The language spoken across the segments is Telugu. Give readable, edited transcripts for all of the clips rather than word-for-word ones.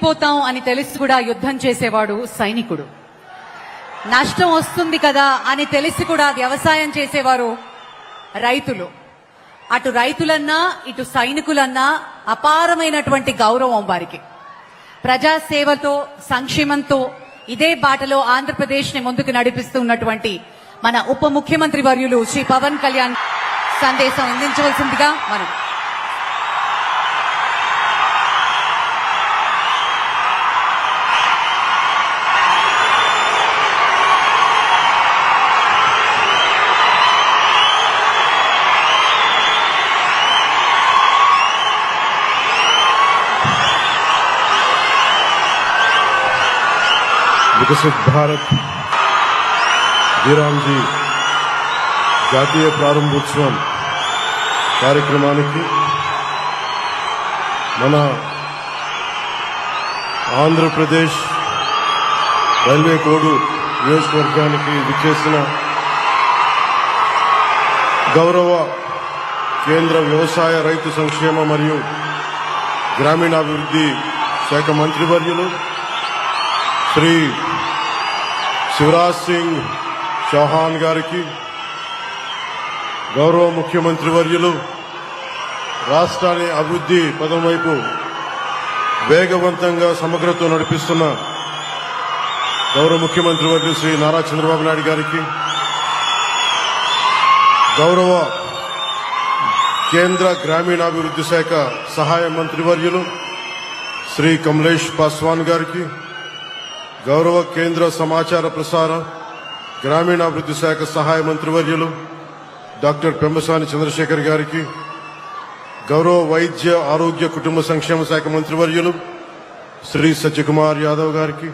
ఓడిపోతాం అని తెలిసి కూడా యుద్ధం చేసేవాడు సైనికుడు. నష్టం వస్తుంది కదా అని తెలిసి కూడా వ్యవసాయం చేసేవారు రైతులు. అటు రైతులన్నా ఇటు సైనికులన్నా అపారమైనటువంటి గౌరవం వారికి. ప్రజాసేవతో సంక్షేమంతో ఇదే బాటలో ఆంధ్రప్రదేశ్ ని ముందుకు నడిపిస్తున్నటువంటి మన ఉప ముఖ్యమంత్రి వర్యులు శ్రీ పవన్ కళ్యాణ్ సందేశం అందించవలసిందిగా మనం विकसित भारत జీరాంజీ జాతీయ ప్రారంభోత్సవం కార్యక్రమానికి మన ఆంధ్రప్రదేశ్ రైల్వే కోడూరు నియోజకవర్గానికి విచ్చేసిన గౌరవ కేంద్ర వ్యవసాయ రైతు సంక్షేమ మరియు గ్రామీణాభివృద్ధి శాఖ మంత్రివర్యులు శ్రీ శివరాజ్ సింగ్ చౌహాన్ గారికి, గౌరవ ముఖ్యమంత్రి వర్యులు రాష్ట్రాన్ని అభివృద్ధి పదం వైపు వేగవంతంగా సమగ్రతో నడిపిస్తున్న గౌరవ ముఖ్యమంత్రి వర్యులు శ్రీ నారా చంద్రబాబు నాయుడు గారికి, గౌరవ కేంద్ర గ్రామీణాభివృద్ధి శాఖ సహాయ మంత్రివర్యులు శ్రీ కమలేష్ పాస్వాన్ గారికి, గౌరవ కేంద్ర సమాచార ప్రసార గ్రామీణాభివృద్ధి శాఖ సహాయ మంత్రివర్యులు డాక్టర్ పెంబసాని చంద్రశేఖర్ గారికి, గౌరవ వైద్య ఆరోగ్య కుటుంబ సంక్షేమ శాఖ మంత్రివర్యులు శ్రీ సత్యకుమార్ యాదవ్ గారికి,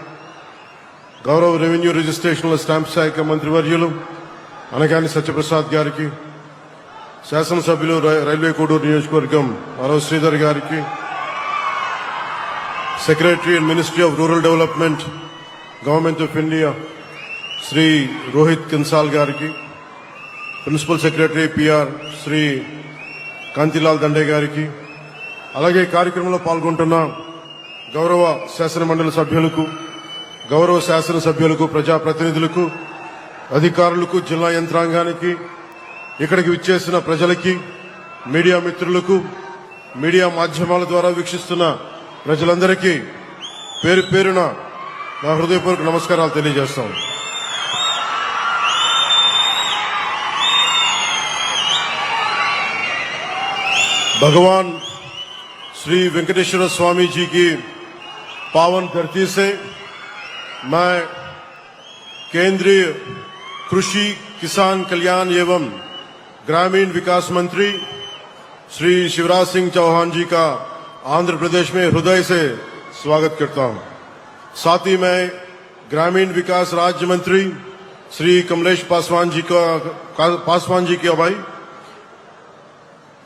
గౌరవ రెవెన్యూ రిజిస్ట్రేషన్ల స్టాంప్ శాఖ మంత్రివర్యులు అనగాని సత్యప్రసాద్ గారికి, శాసనసభ్యులు రైల్వే కోడూరు నియోజకవర్గం అరవ శ్రీధర్ గారికి, secretary and ministry of rural development government of India Shri Rohit Kansal గారికి, principal secretary PR Shri Kantilal Dande గారికి, అలాగే కార్యక్రమంలో పాల్గొంటున్న గౌరవ శాసన మండలి సభ్యులకు, గౌరవ శాసనసభ్యులకు, ప్రజాప్రతినిధులకు, అధికారులకు, జిల్లా యంత్రాంగానికి, ఇక్కడికి విచ్చేసిన ప్రజలకి, మీడియా మిత్రులకు, మీడియా మాధ్యమాల ద్వారా వీక్షిస్తున్న ప్రజలందరికీ పేరు పేరున నా హృదయపూర్వక నమస్కారాలు తెలియజేస్తాం. भगवान श्री वेंकटेश्वर स्वामी जी की पावन धरती से मैं केंद्रीय कृषि किसान कल्याण एवं ग्रामीण विकास मंत्री श्री शिवराज सिंह चौहान जी का आंध्र प्रदेश में हृदय से स्वागत करता हूं. साथ ही मैं ग्रामीण विकास राज्य मंत्री श्री कमलेश पासवान जी की अगुवाई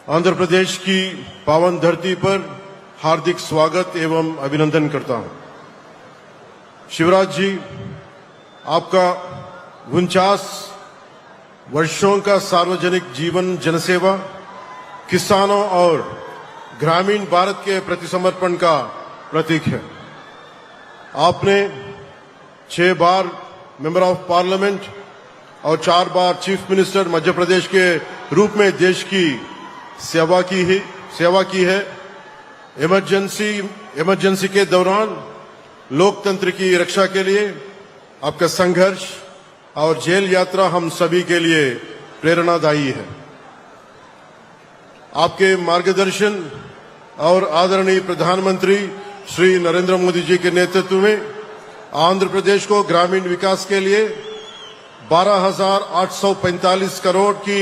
आंध्र प्रदेश की पावन धरती पर हार्दिक स्वागत एवं अभिनंदन करता हूं. शिवराज जी, आपका 49 वर्षों का सार्वजनिक जीवन जनसेवा, किसानों और ग्रामीण भारत के प्रति समर्पण का प्रतीक है. आपने 6 बार मेंबर ऑफ पार्लियामेंट और 4 बार चीफ मिनिस्टर मध्य प्रदेश के रूप में देश की सेवा की है. इमरजेंसी के दौरान लोकतंत्र की रक्षा के लिए आपका संघर्ष और जेल यात्रा हम सभी के लिए प्रेरणादायी है. आपके मार्गदर्शन और आदरणीय प्रधानमंत्री श्री नरेंद्र मोदी जी के नेतृत्व में आंध्र प्रदेश को ग्रामीण विकास के लिए 12,845 करोड़ की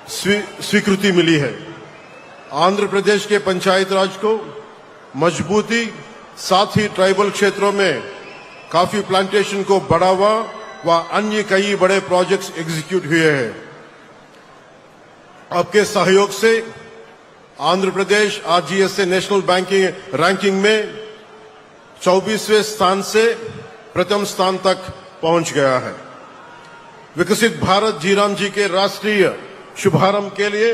स्वीकृति मिली है. आंध्र प्रदेश के पंचायत राज को मजबूती, साथ ही ट्राइबल क्षेत्रों में काफी प्लांटेशन को बढ़ावा व अन्य कई बड़े प्रोजेक्ट्स एग्जीक्यूट हुए हैं. आपके सहयोग से Andhra Pradesh आरजीएसए national banking ranking में 24वें स्थान से प्रथम स्थान तक पहुंच गया है. विकसित भारत जीराम जी के राष्ट्रीय शुभारंभ के लिए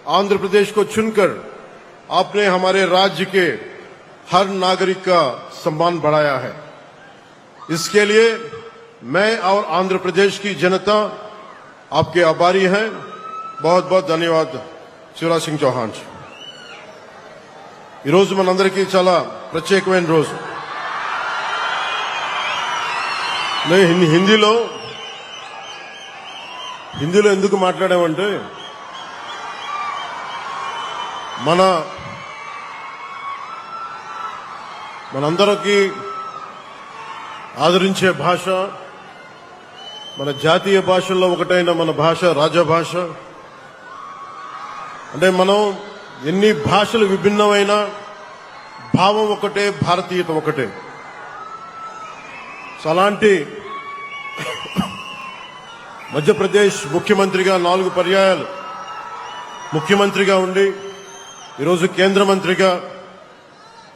आंध्र प्रदेश को चुनकर आपने हमारे राज्य के हर नागरिक का सम्मान बढ़ाया है। इसके लिए मैं और आंध्र प्रदेश की जनता आपके आभारी हैं। बहुत बहुत धन्यवाद शिवराज सिंह चौहान जी। ఈ రోజు మనందరికీ చాలా ప్రత్యేకమైన రోజు. నేను హిందీలో ఎందుకు మాట్లాడామంటే మనందరికీ ఆదరించే భాష, మన జాతీయ భాషల్లో ఒకటైన మన భాష రాజభాష. అంటే మనం ఎన్ని భాషలు విభిన్నమైన భావం ఒకటే, భారతీయత ఒకటే. అలాంటి మధ్యప్రదేశ్ ముఖ్యమంత్రిగా 4 పర్యాయాలు ముఖ్యమంత్రిగా ఉండి ఈరోజు కేంద్ర మంత్రిగా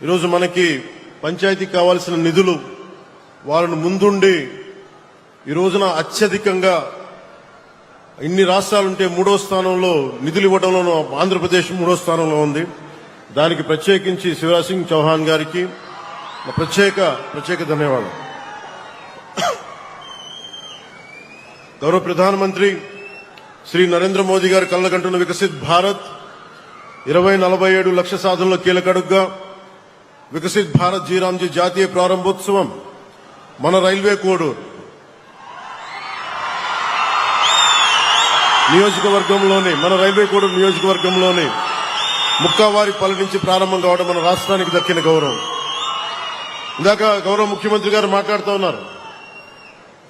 ఈరోజు మనకి పంచాయతీకి కావాల్సిన నిధులు వాళ్ళను ముందుండి ఈ రోజున అత్యధికంగా ఇన్ని రాష్ట్రాలుంటే 3వ స్థానంలో నిధులు ఇవ్వడంలో ఆంధ్రప్రదేశ్ 3వ స్థానంలో ఉంది. దానికి ప్రత్యేకించి శివరాజ్ సింగ్ చౌహాన్ గారికి ప్రత్యేక ధన్యవాదాలు. గౌరవ ప్రధానమంత్రి శ్రీ నరేంద్ర మోదీ గారు కలలుగంటున్న వికసిత్ భారత్ 2047 లక్ష్య సాధనలో కీలక అడుగుగా వికసిత్ భారత్ జీరాంజీ జాతీయ ప్రారంభోత్సవం మన రైల్వే కోడూరు నియోజకవర్గంలోని ముక్కావారిపల్లి నుంచి ప్రారంభం కావడం మన రాష్ట్రానికి దక్కిన గౌరవం. ఇందాక గౌరవ ముఖ్యమంత్రి గారు మాట్లాడుతూ ఉన్నారు,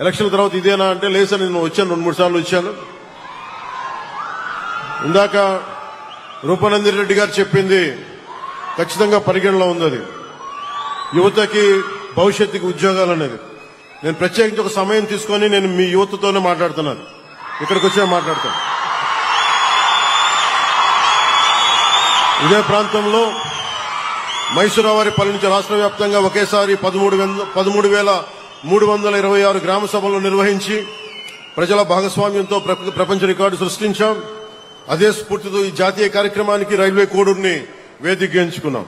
ఎలక్షన్ తర్వాత ఇదేనా అంటే లేదు, నేను వచ్చాను 2-3 సార్లు వచ్చాను. ఇందాక రూపనందిని రెడ్డి గారు చెప్పింది ఖచ్చితంగా పరిగణలో ఉంది. అది యువతకి భవిష్యత్తుకి ఉద్యోగాలు అనేది. నేను ప్రత్యేకించి ఒక సమయం తీసుకొని నేను మీ యువతతోనే మాట్లాడుతున్నాను, ఇక్కడికి వచ్చే మాట్లాడతాను. ఇదే ప్రాంతంలో మైసూరావారిపల్లి నుంచి రాష్ట్ర వ్యాప్తంగా ఒకేసారి 13,326 గ్రామ సభలు నిర్వహించి ప్రజల భాగస్వామ్యంతో ప్రపంచ రికార్డు సృష్టించాం. అదే స్ఫూర్తితో ఈ జాతీయ కార్యక్రమానికి రైల్వే కోడూరుని వేదికగా ఎంచుకున్నాం.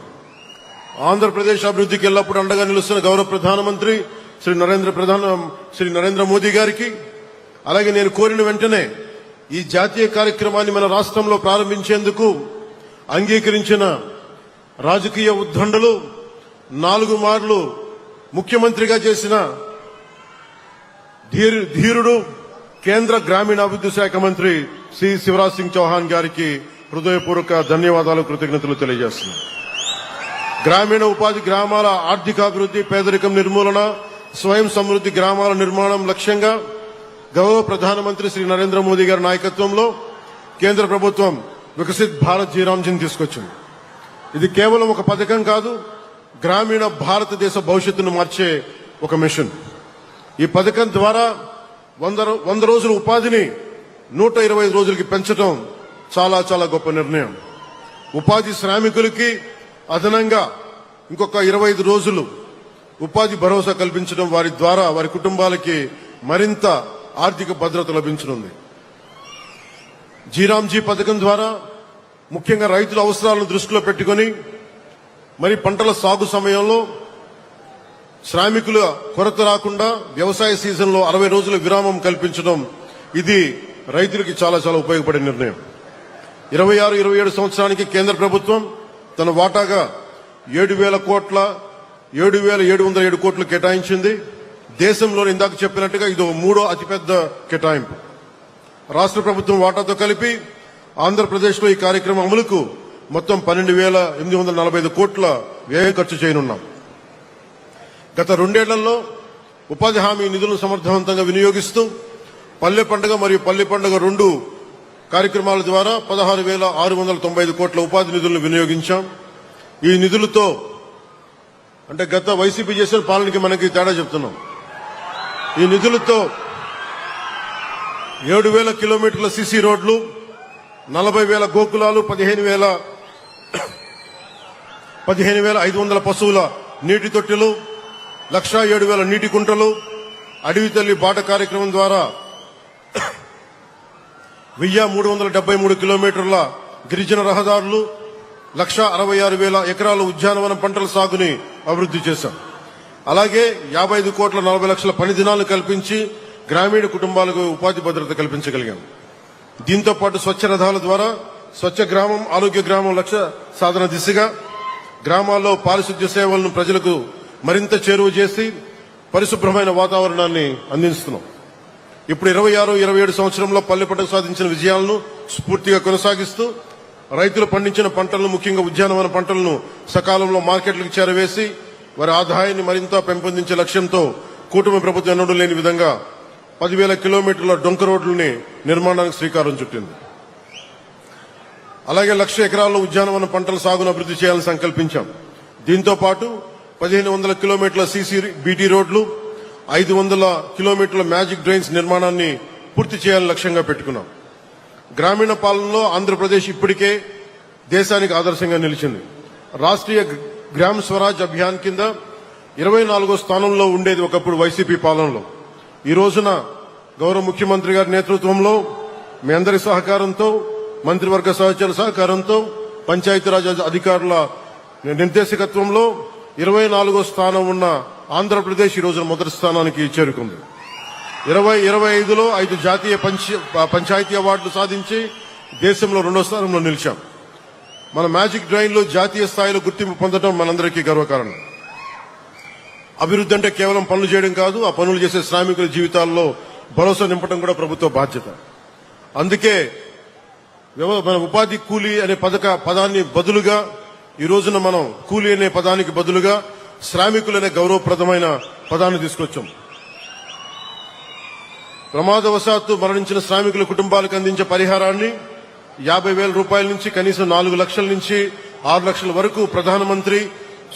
ఆంధ్రప్రదేశ్ అభివృద్ధికి ఎల్లప్పుడూ అండగా నిలుస్తున్న గౌరవ ప్రధానమంత్రి శ్రీ నరేంద్ర మోదీ గారికి, అలాగే నేను కోరిన వెంటనే ఈ జాతీయ కార్యక్రమాన్ని మన రాష్ట్రంలో ప్రారంభించేందుకు అంగీకరించిన రాజకీయ ఉద్దండలు 4 మార్లు ముఖ్యమంత్రిగా చేసిన ధీరుడు కేంద్ర గ్రామీణాభివృద్ధి శాఖ మంత్రి శ్రీ శివరాజ్ సింగ్ చౌహాన్ గారికి హృదయపూర్వక ధన్యవాదాలు, కృతజ్ఞతలు తెలియజేస్తున్నాను. గ్రామీణ ఉపాధి, గ్రామాల ఆర్థికాభివృద్ధి, పేదరికం నిర్మూలన, స్వయం సమృద్ధి గ్రామాల నిర్మాణం లక్ష్యంగా గౌరవ ప్రధానమంత్రి శ్రీ నరేంద్ర మోదీ గారి నాయకత్వంలో కేంద్ర ప్రభుత్వం వికసిత్ భారత్ జీరాంజీని తీసుకొచ్చింది. ఇది కేవలం ఒక పథకం కాదు, గ్రామీణ భారతదేశ భవిష్యత్తును మార్చే ఒక మిషన్. ఈ పథకం ద్వారా 100 రోజుల ఉపాధిని 125 రోజులకి పెంచడం చాలా చాలా గొప్ప నిర్ణయం. ఉపాధి శ్రామికులకి అదనంగా ఇంకొక 25 రోజులు ఉపాధి భరోసా కల్పించడం వారి ద్వారా వారి కుటుంబాలకి మరింత ఆర్థిక భద్రత లభించనుంది. జీరాంజీ పథకం ద్వారా ముఖ్యంగా రైతుల అవసరాలను దృష్టిలో పెట్టుకుని మరి పంటల సాగు సమయంలో శ్రామికుల కొరత రాకుండా వ్యవసాయ సీజన్లో 60 రోజుల విరామం కల్పించడం ఇది రైతులకి చాలా చాలా ఉపయోగపడే నిర్ణయం. 26-27 సంవత్సరానికి కేంద్ర ప్రభుత్వం తన వాటాగా 7,707 కోట్లు కేటాయించింది. దేశంలో ఇందాక చెప్పినట్టుగా ఇది 3వ అతిపెద్ద కేటాయింపు. రాష్ట్ర ప్రభుత్వం వాటాతో కలిపి ఆంధ్రప్రదేశ్లో ఈ కార్యక్రమం అమలుకు మొత్తం 12,845 కోట్ల వ్యయం ఖర్చు చేయనున్నాం. గత 2 ఏళ్లలో ఉపాధి హామీ నిధులను సమర్థవంతంగా వినియోగిస్తూ పల్లె పండుగ మరియు పల్లె పండుగ 2 కార్యక్రమాల ద్వారా 16,695 కోట్ల ఉపాధి నిధులను వినియోగించాం. ఈ నిధులతో అంటే గత వైసీపీ చేసిన పాలనకి మనకి తేడా చెప్తున్నాం. ఈ నిధులతో 7,000 కిలోమీటర్ల సిసి రోడ్లు, 40,000 గోకులాలు, 15,500 పశువుల నీటి తొట్టెలు, 1,07,000 నీటి కుంటలు, అడవి తల్లి బాట కార్యక్రమం ద్వారా 1,373 కిలోమీటర్ల గిరిజన రహదారులు, 1,66,000 ఎకరాల ఉద్యానవన పంటల సాగుని అభివృద్ధి చేశాం. అలాగే 55,40,00,000 పని దినాలను కల్పించి గ్రామీణ కుటుంబాలకు ఉపాధి భద్రత కల్పించగలిగాం. దీంతో పాటు స్వచ్ఛ రథాల ద్వారా స్వచ్ఛ గ్రామం ఆరోగ్య గ్రామం లక్ష్య సాధన దిశగా గ్రామాల్లో పారిశుద్ధ్య సేవలను ప్రజలకు మరింత చేరువ చేసి పరిశుభ్రమైన వాతావరణాన్ని అందిస్తున్నాం. ఇప్పుడు 26-27 సంవత్సరంలో పల్లె పంటకు సాధించిన విజయాలను స్ఫూర్తిగా కొనసాగిస్తూ రైతులు పండించిన పంటలను ముఖ్యంగా ఉద్యానవన పంటలను సకాలంలో మార్కెట్లకు చేరవేసి వారి ఆదాయాన్ని మరింత పెంపొందించే లక్ష్యంతో కూటమి ప్రభుత్వం ఎన్నడూ లేని విధంగా 10,000 కిలోమీటర్ల డొంక రోడ్లని నిర్మాణానికి శ్రీకారం చుట్టింది. అలాగే 1,00,000 ఎకరాల్లో ఉద్యానవన పంటల సాగును అభివృద్ధి చేయాలని సంకల్పించాం. దీంతో పాటు 1,500 కిలోమీటర్ల సీసీ బీటీ రోడ్లు 500 కిలోమీటర్ల మ్యాజిక్ డ్రైన్స్ నిర్మాణాన్ని పూర్తి చేయాలని లక్ష్యంగా పెట్టుకున్నాం. గ్రామీణ పాలనలో ఆంధ్రప్రదేశ్ ఇప్పటికే దేశానికి ఆదర్శంగా నిలిచింది. రాష్ట్రీయ గ్రామ స్వరాజ్ అభియాన్ కింద 24వ స్థానంలో ఉండేది ఒకప్పుడు వైసీపీ పాలనలో. ఈ రోజున గౌరవ ముఖ్యమంత్రి గారి నేతృత్వంలో మీ అందరి సహకారంతో మంత్రివర్గ సహచర సహకారంతో పంచాయతీరాజ్ అధికారుల నిర్దేశకత్వంలో 24వ స్థానం ఉన్న ఆంధ్రప్రదేశ్ ఈ రోజున మొదటి స్థానానికి చేరుకుంది. 2025లో 5 జాతీయ పంచాయతీ అవార్డులు సాధించి దేశంలో 2వ స్థానంలో నిలిచాం. మన మ్యాజిక్ డ్రైన్లో జాతీయ స్థాయిలో గుర్తింపు పొందడం మనందరికీ గర్వకారణం. అభివృద్ధి అంటే కేవలం పనులు చేయడం కాదు, ఆ పనులు చేసే శ్రామికుల జీవితాల్లో భరోసా నింపడం కూడా ప్రభుత్వ బాధ్యత. అందుకే మన ఉపాధి కూలీ అనే పదాన్ని బదులుగా ఈ రోజున మనం కూలీ అనే పదానికి బదులుగా శ్రామికులనే గౌరవప్రదమైన పదాన్ని తీసుకొచ్చాం. ప్రమాదవశాత్తు మరణించిన శ్రామికుల కుటుంబాలకు అందించే పరిహారాన్ని 50,000 రూపాయల నుంచి కనీసం 4 లక్షల నుంచి 6 లక్షల వరకు ప్రధానమంత్రి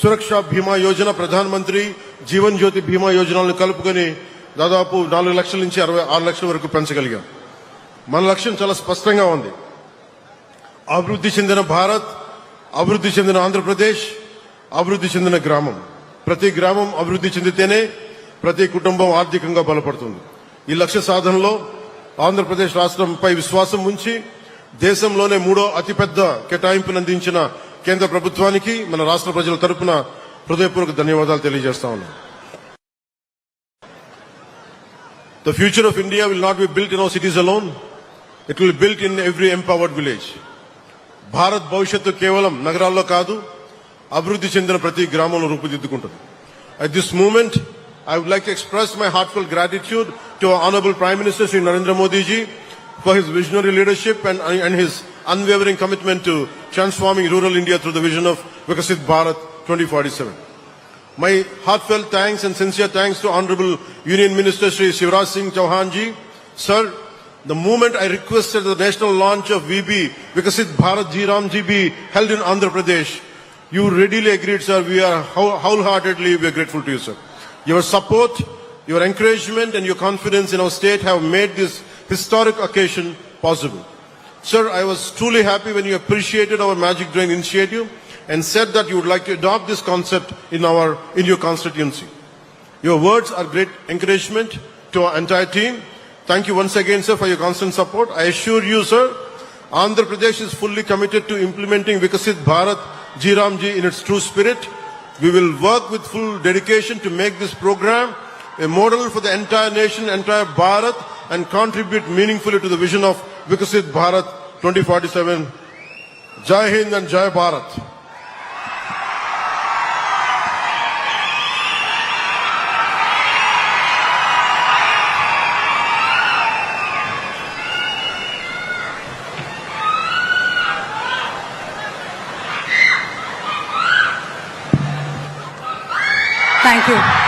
సురక్షా బీమా యోజన, ప్రధానమంత్రి జీవన్ జ్యోతి బీమా యోజనలను కలుపుకొని దాదాపు 4 లక్షల నుంచి 6 లక్షల వరకు పెంచగలిగాం. మన లక్ష్యం చాలా స్పష్టంగా ఉంది. అభివృద్ధి చెందిన భారత్, అభివృద్ధి చెందిన ఆంధ్రప్రదేశ్, అభివృద్ధి చెందిన గ్రామం. ప్రతి గ్రామం అభివృద్ధి చెందితేనే ప్రతి కుటుంబం ఆర్థికంగా బలపడుతుంది. ఈ లక్ష్య సాధనలో ఆంధ్రప్రదేశ్ రాష్ట్రంపై విశ్వాసం ఉంచి దేశంలోనే 3వ అతిపెద్ద కేటాయింపును అందించిన కేంద్ర ప్రభుత్వానికి మన రాష్ట్ర ప్రజల తరపున హృదయపూర్వక ధన్యవాదాలు తెలియజేస్తా ఉన్నాను. The future of India will not be built in our cities alone. It will be built in every empowered village. Bharat భవిష్యత్తు కేవలం నగరాల్లో కాదు, అభివృద్ధి చెందిన ప్రతి గ్రామంలో రూపుదిద్దుకుంటుంది. At this moment, I would like to express my heartfelt gratitude to our Honorable Prime Minister Shri Narendra Modi ji for his visionary leadership and his unwavering commitment to transforming rural India through the vision of Vikasit Bharat 2047. My heartfelt thanks and sincere thanks to Honorable Union Minister Shri Shivraj Singh Chauhan ji. Sir, the moment I requested the national launch of VB Vikasit Bharat Ji Ram Ji be held in Andhra Pradesh, you readily agreed, sir. We are wholeheartedly grateful to you, sir. Your support, your encouragement and your confidence in our state have made this historic occasion possible. Sir, I was truly happy when you appreciated our Magic Drain initiative and said that you would like to adopt this concept in your constituency. Your words are great encouragement to our entire team. Thank you once again, sir, for your constant support. I assure you, sir, Andhra Pradesh is fully committed to implementing Vikasit Bharat Ji Ram Ji in its true spirit. We will work with full dedication to make this program a model for the entire nation, entire Bharat, and contribute meaningfully to the vision of Vikasit Bharat 2047. Jai Hind and Jai Bharat. Thank you.